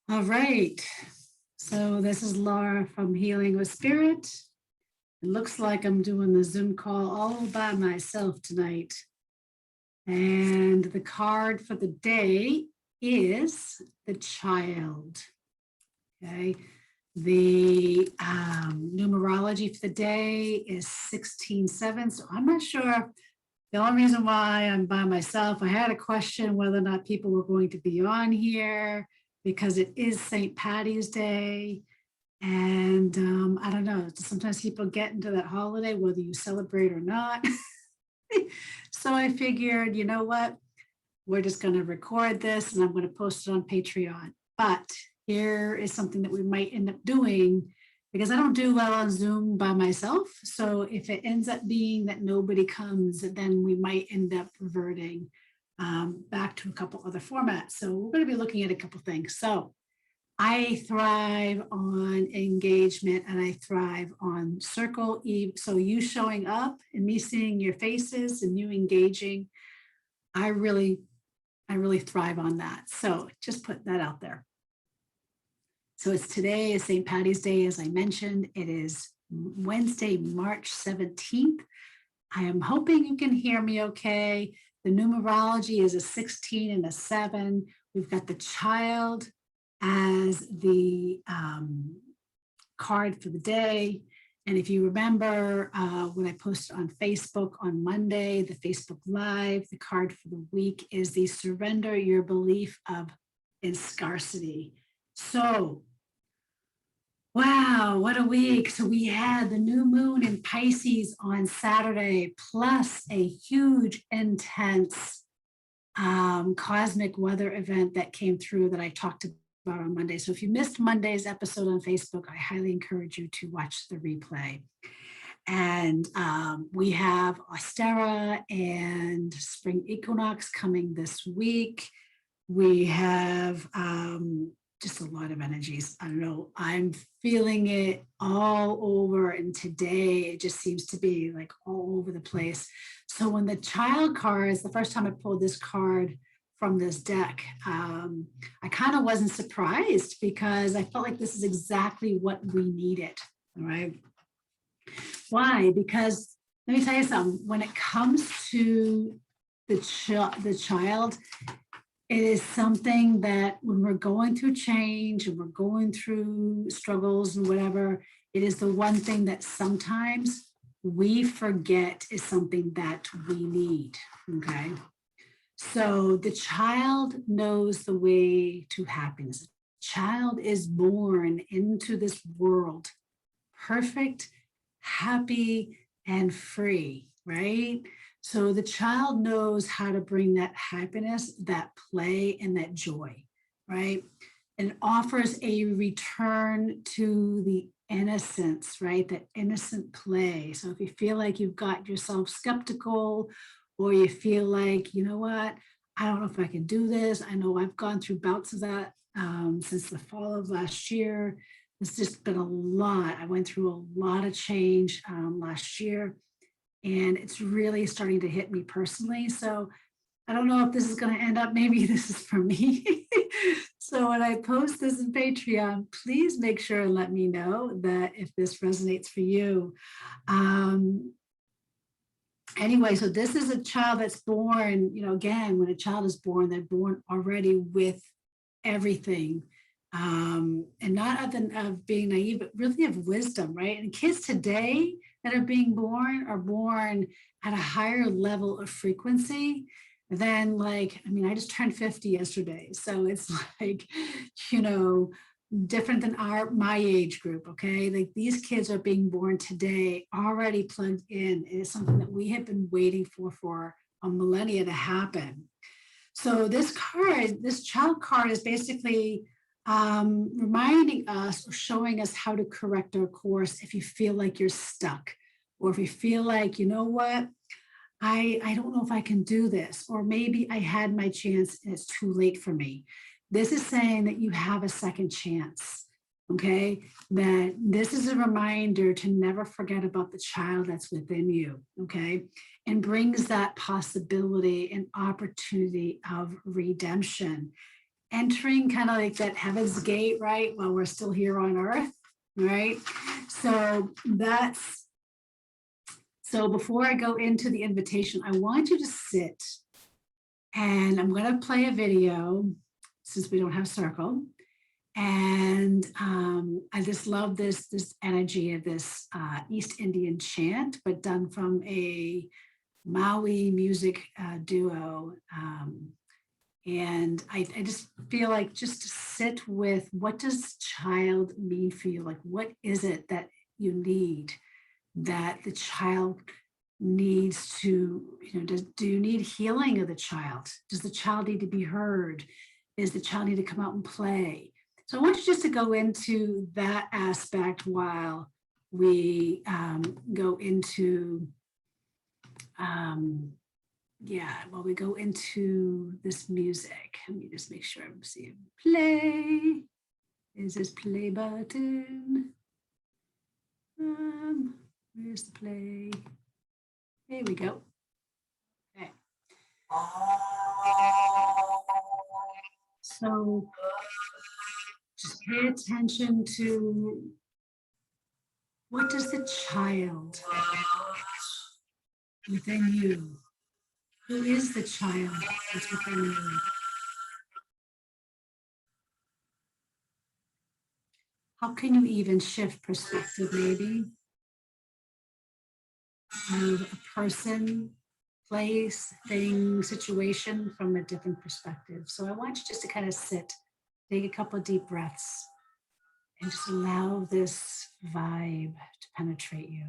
All right. So this is Laura from Healing with Spirit. It looks like I'm doing the Zoom call all by myself tonight. And the card for the day is the child. Okay. The numerology for the day is 16/7. So I'm not sure. The only reason why I'm by myself, I had a question whether or not people were going to be on here because it is St. Patty's Day. And I don't know, sometimes people get into that holiday, whether you celebrate or not. So I figured, you know what? We're just going to record this and I'm going to post it on Patreon. But here is something that we might end up doing because I don't do well on Zoom by myself. So if it ends up being that nobody comes, then we might end up reverting back to a couple other formats. So we're going to be looking at a couple things. So I thrive on engagement and I thrive on circle. So you showing up and me seeing your faces and you engaging, I really thrive on that. So just put that out there. So it's today is St. Patty's Day, as I mentioned. It is Wednesday, March 17th. I am hoping you can hear me okay. The numerology is a 16 and a 7. We've got the child as the card for the day. And if you remember when I posted on Facebook on Monday, the Facebook Live, the card for the week is the surrender your belief in scarcity. So, wow, what a week. So we had the new moon in Pisces on Saturday, plus a huge, intense cosmic weather event that came through that I talked about on Monday. So if you missed Monday's episode on Facebook, I highly encourage you to watch the replay. And we have Ostera and spring equinox coming this week. We have just a lot of energies. I don't know, I'm feeling it all over. And today it just seems to be like all over the place. So when the child card is the first time I pulled this card from this deck, I kind of wasn't surprised because I felt like this is exactly what we needed. All right. Why? Because let me tell you something. When it comes to the child, it is something that when we're going through change and we're going through struggles and whatever, it is the one thing that sometimes we forget is something that we need. Okay. So the child knows the way to happiness. The child is born into this world perfect, happy, and free, right? So the child knows how to bring that happiness, that play, and that joy, right? And offers a return to the innocence, right? That innocent play. So if you feel like you've got yourself skeptical, or you feel like, you know what, I don't know if I can do this. I know I've gone through bouts of that since the fall of last year. It's just been a lot. I went through a lot of change last year, and it's really starting to hit me personally. So I don't know if this is going to end up, maybe this is for me. So when I post this in Patreon, please make sure and let me know that if this resonates for you. Anyway, so this is a child that's born, again, when a child is born, they're born already with everything. And not of being naive, but really of wisdom, right? And kids today that are being born are born at a higher level of frequency than I just turned 50 yesterday. So it's like, different than my age group, okay? Like these kids are being born today, already plugged in. It is something that we have been waiting for a millennia to happen. So this child card is basically reminding us or showing us how to correct our course if you feel like you're stuck, or if you feel like, you know what, I don't know if I can do this, or maybe I had my chance and it's too late for me. This is saying that you have a second chance, okay? That this is a reminder to never forget about the child that's within you, okay? And brings that possibility and opportunity of redemption. entering kind of like that heaven's gate, right? While we're still here on earth, right? So before I go into the invitation, I want you to sit, and I'm going to play a video since we don't have circle. And I just love this energy of this East Indian chant, but done from a Maui music duo. And I just feel like just to sit with, what does child mean for you? Like, what is it that you need, that the child needs to, do you need healing of the child? Does the child need to be heard? Is the child need to come out and play? So I want you just to go into that aspect while we go into, while we go into this music. Let me just make sure I'm seeing play. Is this play button? Where's the play? There we go. Okay. So just pay attention to, what does the child within you? Who is the child that's within you? How can you even shift perspective, maybe, of a person, place, thing, situation from a different perspective? So I want you just to kind of sit, take a couple of deep breaths, and just allow this vibe to penetrate you.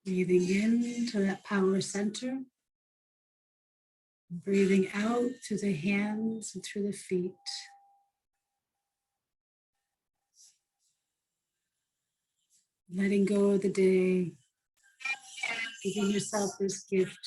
Breathing into that power center, breathing out through the hands and through the feet. Letting go of the day, giving yourself this gift.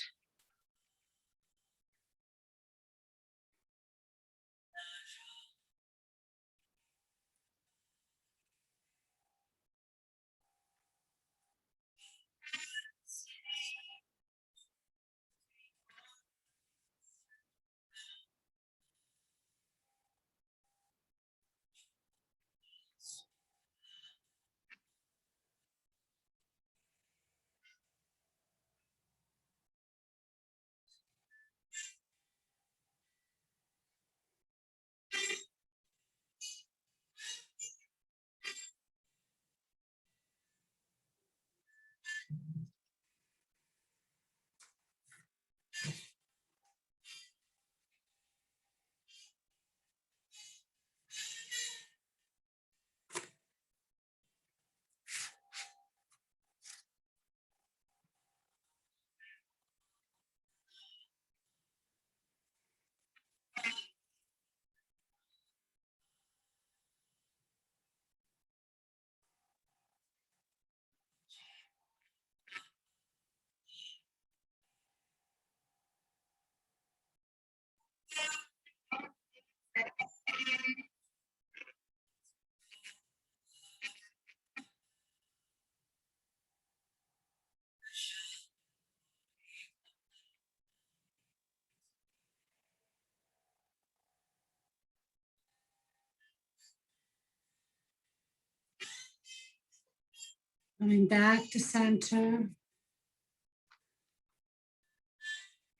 Coming back to center.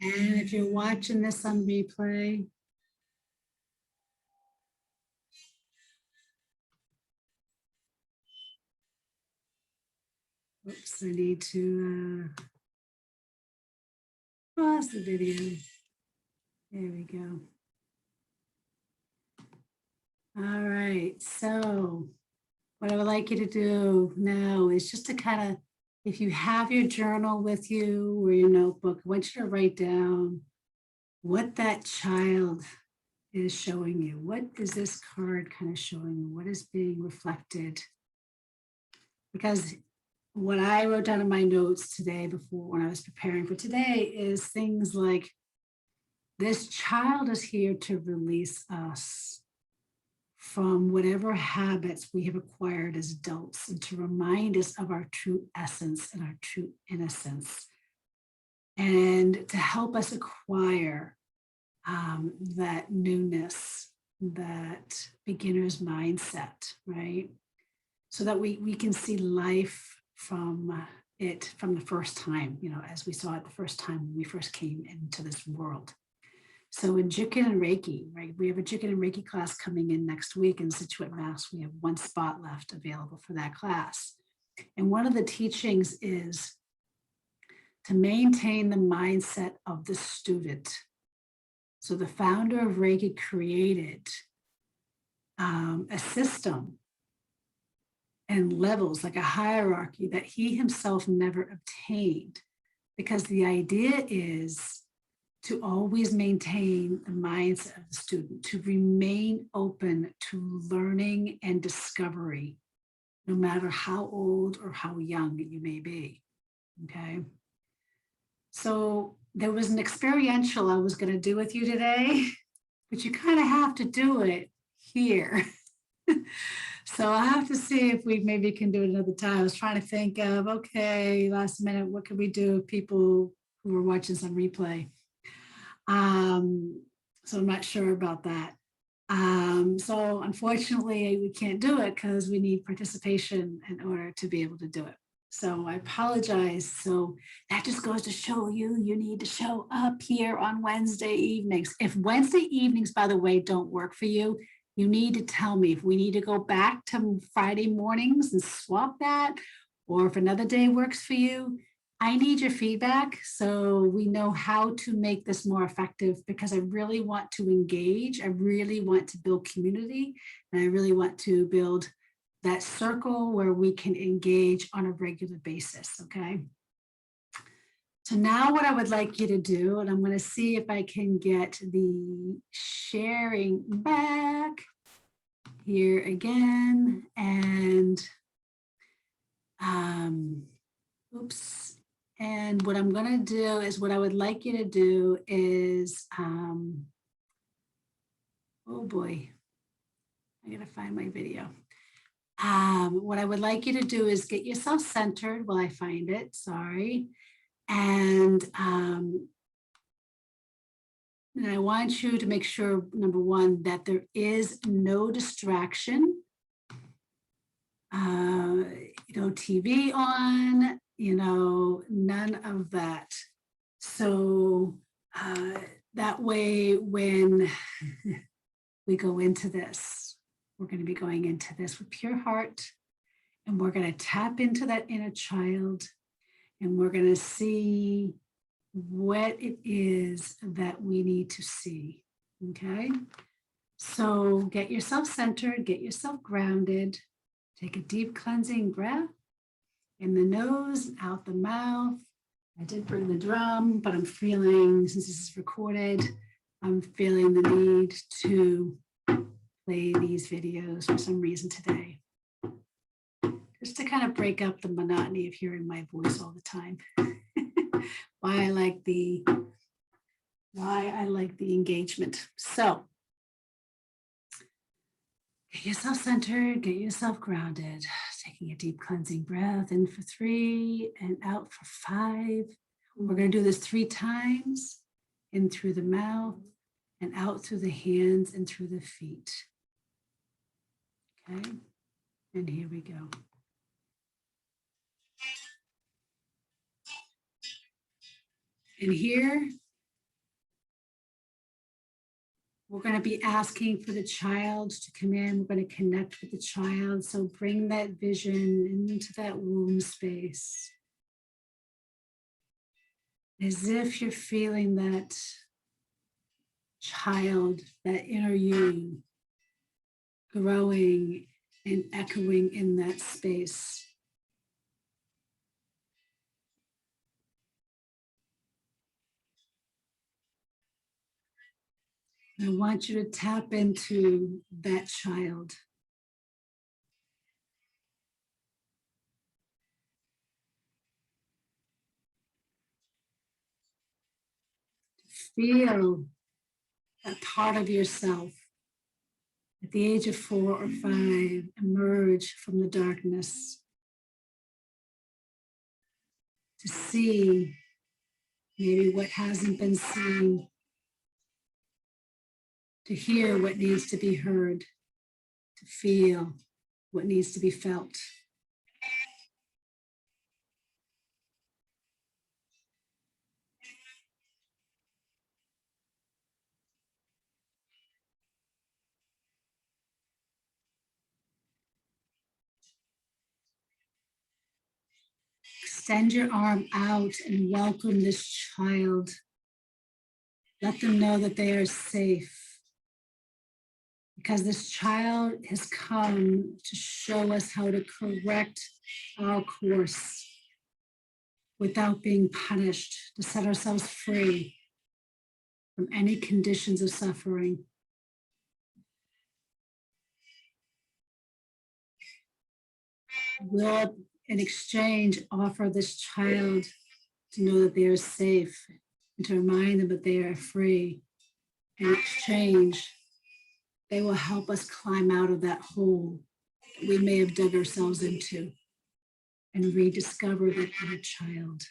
And if you're watching this on replay, oops, I need to pause the video. There we go. All right, so what I would like you to do now is just to kind of, if you have your journal with you or your notebook, I want you to write down what that child is showing you. What is this card kind of showing you? What is being reflected? Because what I wrote down in my notes today before when I was preparing for today is things like, this child is here to release us from whatever habits we have acquired as adults and to remind us of our true essence and our true innocence, and to help us acquire that newness, that beginner's mindset, right? So that we can see life from from the first time, as we saw it the first time when we first came into this world. So in Jikin and Reiki, right, we have a Jikin and Reiki class coming in next week in Situate, Mass. We have one spot left available for that class. And one of the teachings is to maintain the mindset of the student. So the founder of Reiki created a system and levels, like a hierarchy that he himself never obtained, because the idea is to always maintain the mindset of the student, to remain open to learning and discovery, no matter how old or how young you may be, okay? So there was an experiential I was gonna do with you today, but you kind of have to do it here. So I'll have to see if we maybe can do it another time. I was trying to think of, okay, last minute, what can we do with people who are watching some replay? So I'm not sure about that. So unfortunately, we can't do it because we need participation in order to be able to do it. So I apologize. So that just goes to show you, you need to show up here on Wednesday evenings. If Wednesday evenings, by the way, don't work for you, you need to tell me if we need to go back to Friday mornings and swap that, or if another day works for you. I need your feedback so we know how to make this more effective, because I really want to engage. I really want to build community, and I really want to build that circle where we can engage on a regular basis, okay? So now what I would like you to do, and I'm going to see if I can get the sharing back here again, and oops. And what I'm going to do is, what I would like you to do is, oh boy, I got to find my video. What I would like you to do is get yourself centered while I find it, sorry. And I want you to make sure, number one, that there is no distraction, TV on, none of that. So that way, when we go into this, we're going to be going into this with pure heart, and we're going to tap into that inner child, and we're going to see what it is that we need to see, okay? So get yourself centered, get yourself grounded, take a deep cleansing breath in the nose, out the mouth. I did bring the drum, but I'm feeling, since this is recorded, I'm feeling the need to play these videos for some reason today, just to kind of break up the monotony of hearing my voice all the time. Why I like the engagement. So get yourself centered, get yourself grounded, taking a deep cleansing breath in for 3 and out for 5. We're going to do this 3 times, in through the mouth and out through the hands and through the feet. Okay, and here we go. And here, we're going to be asking for the child to come in. We're going to connect with the child. So bring that vision into that womb space. As if you're feeling that child, that inner you, growing and echoing in that space. I want you to tap into that child. Feel that part of yourself at the age of 4 or 5 emerge from the darkness to see maybe what hasn't been seen, to hear what needs to be heard, to feel what needs to be felt. Extend your arm out and welcome this child. Let them know that they are safe, because this child has come to show us how to correct our course without being punished, to set ourselves free from any conditions of suffering. Will, in exchange, offer this child to know that they are safe and to remind them that they are free. In exchange, they will help us climb out of that hole that we may have dug ourselves into and rediscover that inner child,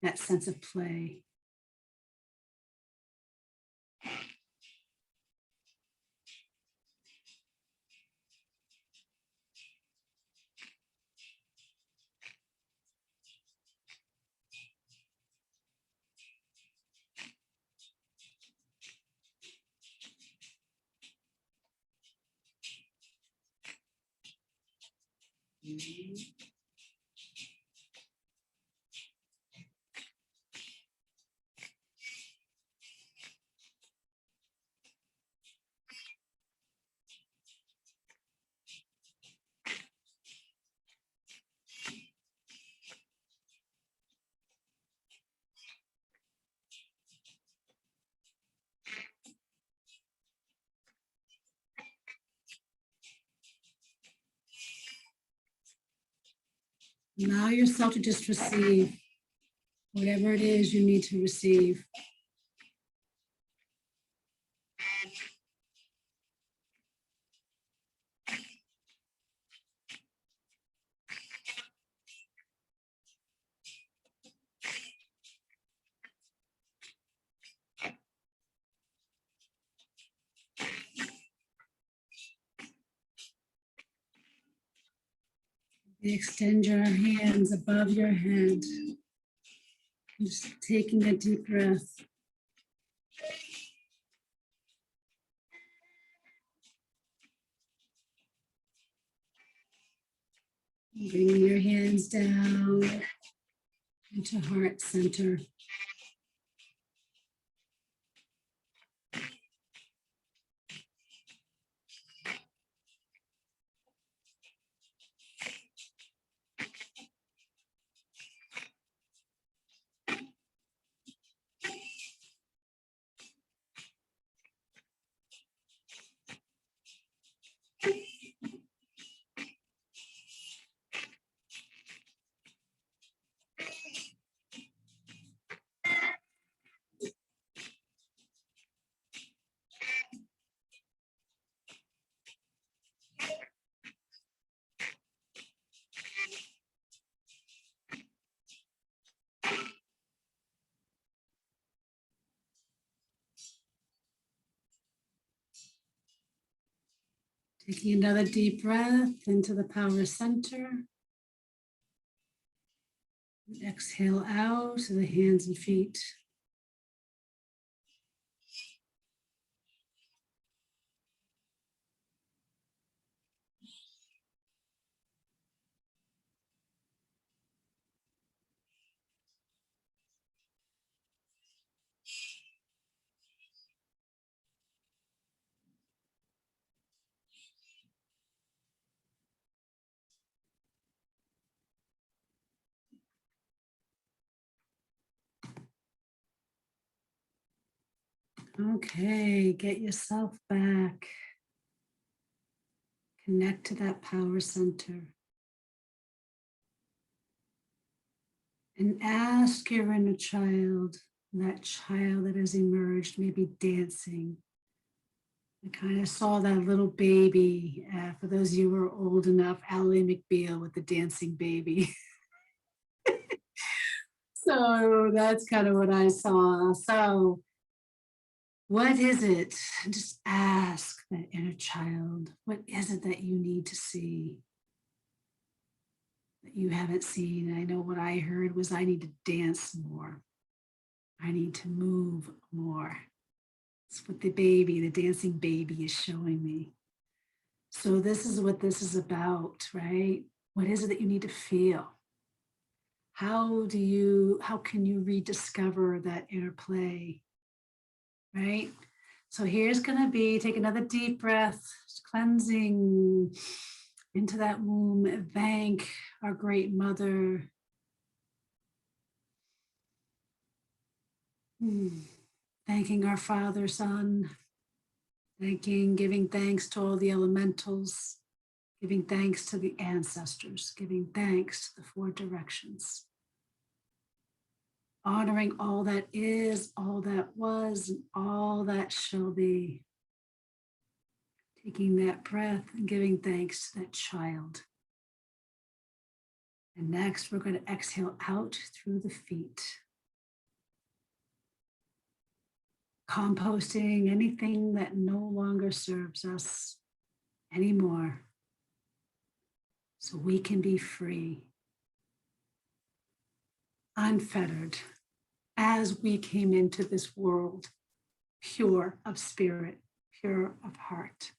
that sense of play. Allow yourself to just receive whatever it is you need to receive. Extend your hands above your head. Just taking a deep breath. Bringing your hands down into heart center. Taking another deep breath into the power center. Exhale out to the hands and feet. Okay, get yourself back. Connect to that power center. And ask your inner child, that child that has emerged, maybe dancing. I kind of saw that little baby, for those of you who are old enough, Ally McBeal with the dancing baby. So that's kind of what I saw. So what is it? Just ask that inner child, what is it that you need to see that you haven't seen? I know what I heard was I need to dance more. I need to move more. It's what the dancing baby is showing me. So this is what this is about, right? What is it that you need to feel? How can you rediscover that inner play, right? So here's going to be, take another deep breath, cleansing into that womb. Thank our great mother. Thanking our Father, Son. Giving thanks to all the elementals, giving thanks to the ancestors, giving thanks to the four directions. Honoring all that is, all that was, and all that shall be. Taking that breath and giving thanks to that child. And next, we're going to exhale out through the feet. Composting anything that no longer serves us anymore, so we can be free, unfettered, as we came into this world, pure of spirit, pure of heart.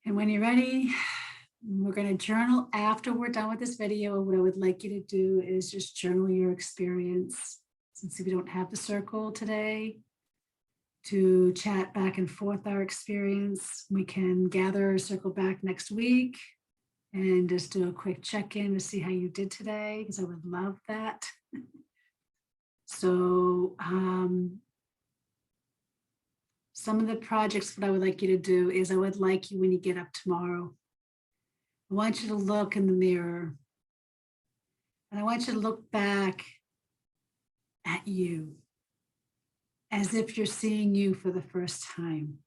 And when you're ready, we're going to journal after we're done with this video. What I would like you to do is just journal your experience. Since we don't have the circle today to chat back and forth our experience, we can gather, circle back next week and just do a quick check-in to see how you did today, because I would love that. So some of the projects, what I would like you to do is I would like you, when you get up tomorrow, I want you to look in the mirror and I want you to look back at you as if you're seeing you for the first time.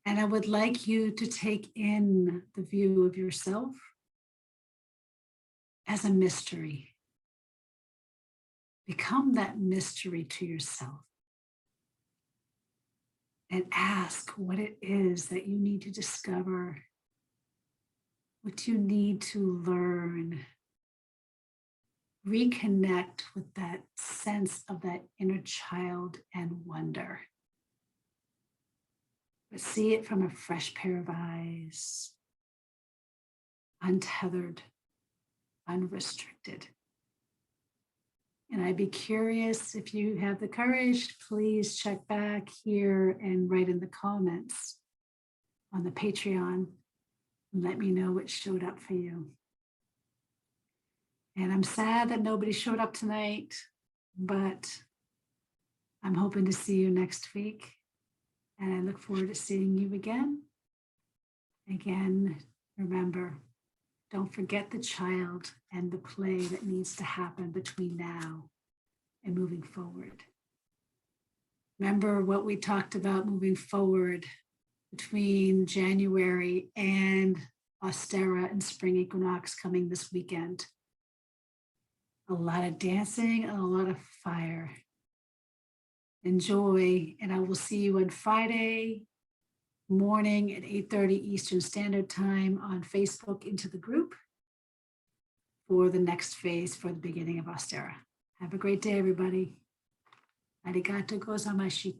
And I would like you to take in the view of yourself as a mystery. Become that mystery to yourself. And ask what it is that you need to discover, what you need to learn. Reconnect with that sense of that inner child and wonder. But see it from a fresh pair of eyes, untethered, unrestricted. And I'd be curious, if you have the courage, please check back here and write in the comments on the Patreon and let me know what showed up for you. And I'm sad that nobody showed up tonight, but I'm hoping to see you next week. And I look forward to seeing you again. Again, remember, don't forget the child and the play that needs to happen between now and moving forward. Remember what we talked about moving forward between January and Ostera and Spring Equinox coming this weekend. A lot of dancing and a lot of fire. Enjoy, and I will see you on Friday morning at 8:30 Eastern Standard Time on Facebook into the group for the next phase for the beginning of Ostera. Have a great day, everybody. Arigato gozaimasu.